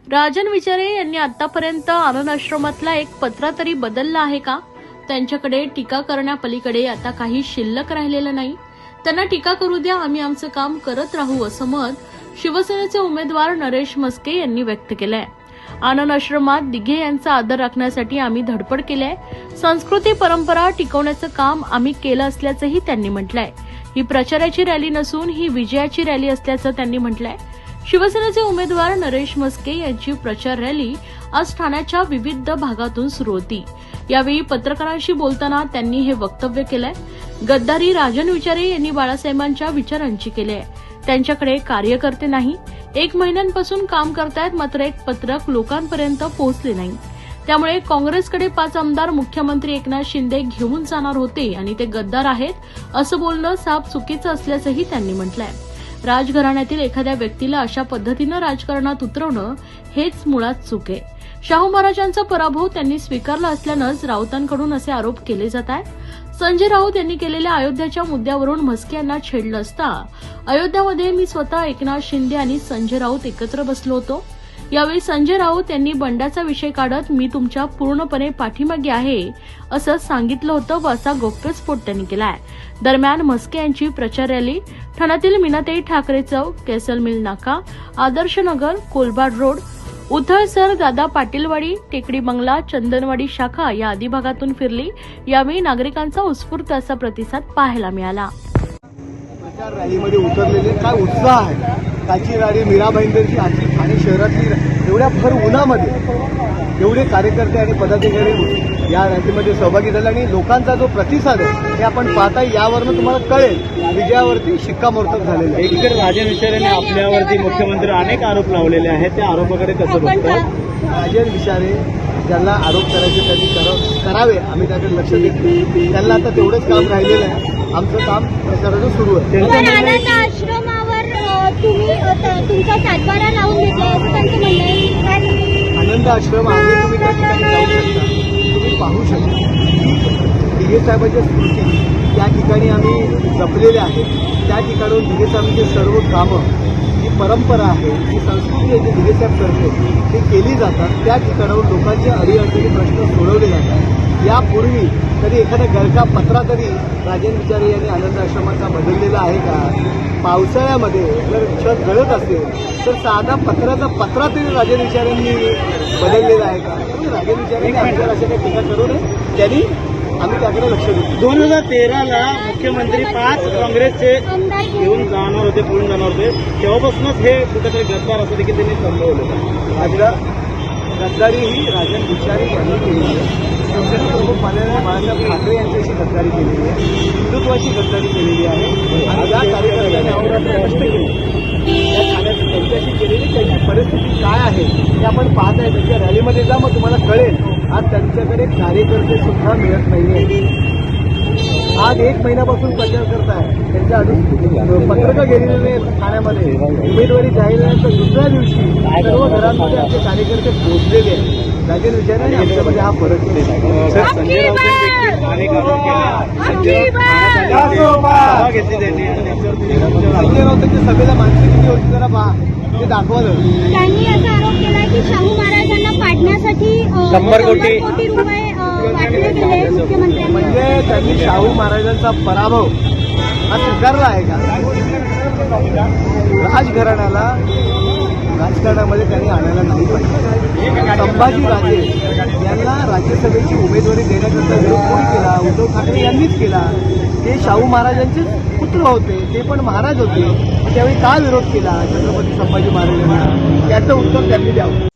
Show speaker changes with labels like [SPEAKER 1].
[SPEAKER 1] राजन विचारे यांनी आतापर्यंत आनंद आश्रमातला एक पत्रा तरी बदलला आहे का? त्यांच्याकडे टीका करण्यापलीकडे आता काही शिल्लक राहिलेलं नाही. त्यांना टीका करू द्या, आम्ही आमचं काम करत राहू, असं मत शिवसेनेचे उमेदवार नरेश म्हस्के यांनी व्यक्त केलंय. आनंद आश्रमात दिघे यांचा आदर राखण्यासाठी आम्ही धडपड केली आहे. संस्कृती परंपरा टिकवण्याचं काम आम्ही केलं असल्याचंही त्यांनी म्हटलंय. ही प्रचाराची रॅली नसून ही विजयाची रॅली असल्याचं त्यांनी म्हटलंय. शिवसेनेचे उमेदवार नरेश म्हस्के यांची प्रचार रॅली आज ठाण्याच्या विविध भागातून सुरू होती. यावेळी पत्रकारांशी बोलताना त्यांनी हे वक्तव्य केलंय. गद्दारी राजन विचारे यांनी बाळासाहेबांच्या विचारांची केली आहे. त्यांच्याकडे कार्यकर्ते नाही. 1 महिन्यांपासून काम करतायत, मात्र एक पत्रक लोकांपर्यंत पोहोचले नाही. त्यामुळे काँग्रेसकडे 5 आमदार मुख्यमंत्री एकनाथ शिंदे घेऊन जाणार होते आणि ते गद्दार आहेत असं बोलणं साफ चुकीचं असल्याचंही त्यांनी म्हटलंय. राजघराण्यातील एखाद्या व्यक्तीला अशा पद्धतीनं राजकारणात उतरवणं हेच मुळात चूक आहे. शाहू महाराजांचा पराभव त्यांनी स्वीकारला असल्यानंच राऊतांकडून असे आरोप केले जात आहेत. संजय राऊत यांनी केलेल्या अयोध्याच्या मुद्द्यावरून म्हस्के यांना छेडलं असता अयोध्यामध्ये मी स्वतः एकनाथ शिंदे आणि संजय राऊत एकत्र बसलो होतो. यावेळी संजय राऊत यांनी बंडाचा विषय काढत मी तुमच्या पूर्णपणे पाठीमागे आहे असं सांगितलं होतं व असा गौप्यस्फोट त्यांनी केलाय. दरम्यान म्हस्के यांची प्रचार रॅली ठाण्यातील मीनाताई ठाकरे चौक, केसल मिल नाका, आदर्श नगर, कोलबाड रोड, उथळसर, दादा पाटीलवाडी, टेकडी बंगला, चंदनवाडी शाखा या आदी भागातून फिरली. यावेळी नागरिकांचा उत्स्फूर्त असा प्रतिसाद पाहायला मिळाला.
[SPEAKER 2] प्रचार रॅलीमध्ये उतरलेले काय उत्साह आहे. काची गाडी मीरा भाईंदरची आजची ठाणे शहरातली एवढ्या भर उन्हामध्ये एवढे कार्यकर्ते आणि पदाधिकारी या रॅलीमध्ये सहभागी झाले आणि लोकांचा जो प्रतिसाद आहे हे आपण पाहता यावरनं तुम्हाला कळेल विजयावरती शिक्कामोर्तब झालेलं आहे.
[SPEAKER 3] एकीकडे राजन विचारेने आपल्यावरती मुख्यमंत्री अनेक आरोप लावलेले आहेत, त्या आरोपाकडे कसं बघतात?
[SPEAKER 2] राजन विचारे ज्यांना आरोप करायचे त्यांनी करावे, आम्ही त्याकडे लक्ष देत नाही. त्यांना आता तेवढंच काम राहिलेलं आहे. आमचं काम प्रचाराचं सुरू आहे.
[SPEAKER 4] आनंद आश्रमावर तुम्ही तुमचा सातबारा लावून घेतलाय असं त्यांचं म्हणणं आहे.
[SPEAKER 2] आनंद आश्रम आहे, तुम्ही त्या ठिकाणी जाऊ शकता, तुम्ही पाहू शकता. दिघे साहेबांच्या स्मृती त्या ठिकाणी आम्ही जपलेल्या आहेत. त्या ठिकाणून दिघे साहेबांची सर्व कामं, जी परंपरा आहे, जी संस्कृती आहे, जी दिघे साहेब करते ते केली जातात. त्या ठिकाणाहून लोकांचे अडीअडचणी प्रश्न सोडवले जातात. यापूर्वी कधी एखादा गरका पत्रा तरी राजन विचारे यांनी आनंद आश्रमाचा बदललेला आहे का? पावसाळ्यामध्ये जर छत गळत असेल तर साधा पत्राचा पत्रा तरी राजन विचारेंनी बदललेला आहे का? राजन विचारेंनी आमच्यावर अशा काही टीका करू नये, त्यांनी आम्ही त्याकडे लक्ष देतो.
[SPEAKER 3] 2013ला मुख्यमंत्री 5 काँग्रेसचे घेऊन जाणार होते, पळून जाणार होते, तेव्हापासूनच हे कुठेतरी गद्दार असं देखील त्यांनी संभवलं.
[SPEAKER 2] आता गद्दारी ही राजन विचारे यांनी केली आहे. शिवसेना प्रमुख माननीय बाळासाहेब ठाकरे यांच्याशी गद्दारी केलेली आहे, हिंदुत्वाची गद्दारी केलेली आहे आणि या कार्यकर्त्यांनी अहोरात्र कष्ट केले. त्या ठाण्यात त्यांच्याशी केलेली त्यांची परिस्थिती काय आहे हे आपण पाहत आहे. त्यांच्या रॅलीमध्ये जा, मग तुम्हाला कळेल. आज त्यांच्याकडे कार्यकर्ते सुद्धा मिळत नाहीये. आज 1 महिन्यापासून प्रचार करताय. त्यांच्या आधी पत्रकं गेलेले नाही ठाण्यामध्ये. उमेदवारी जाहीर झाल्यानंतर दुसऱ्या दिवशी सर्व घरांमध्ये आमचे कार्यकर्ते पोहोचलेले आहेत. राजन विचारे आमच्यामध्ये हा फरक केलेला आहे.
[SPEAKER 3] संजय राऊत अनेक आरोप केले.
[SPEAKER 2] संजय राऊतांच्या सभेला माणसं किती होती जरा पहा, ते दाखवा जर.
[SPEAKER 4] त्यांनी असा आरोप केला की शाहू महाराजांना पाडण्यासाठी
[SPEAKER 3] 100 कोटी
[SPEAKER 4] रुपये वाटले गेले मुख्यमंत्र्यांनी.
[SPEAKER 2] म्हणजे त्यांनी शाहू महाराजांचा पराभव हा स्वीकारला आहे का? राजघराण्याला राजकारणामध्ये त्यांनी आणायला नाही पाहिजे. संभाजी राजे यांना राज्यसभेची उमेदवारी देण्याकरता विरोध कोणी केला? उद्धव ठाकरे यांनीच केला. ते शाहू महाराजांचेच पुत्र होते, ते पण महाराज होते. त्यावेळी का विरोध केला छत्रपती संभाजी महाराजांना? त्याचं उत्तर त्यांनी द्यावं.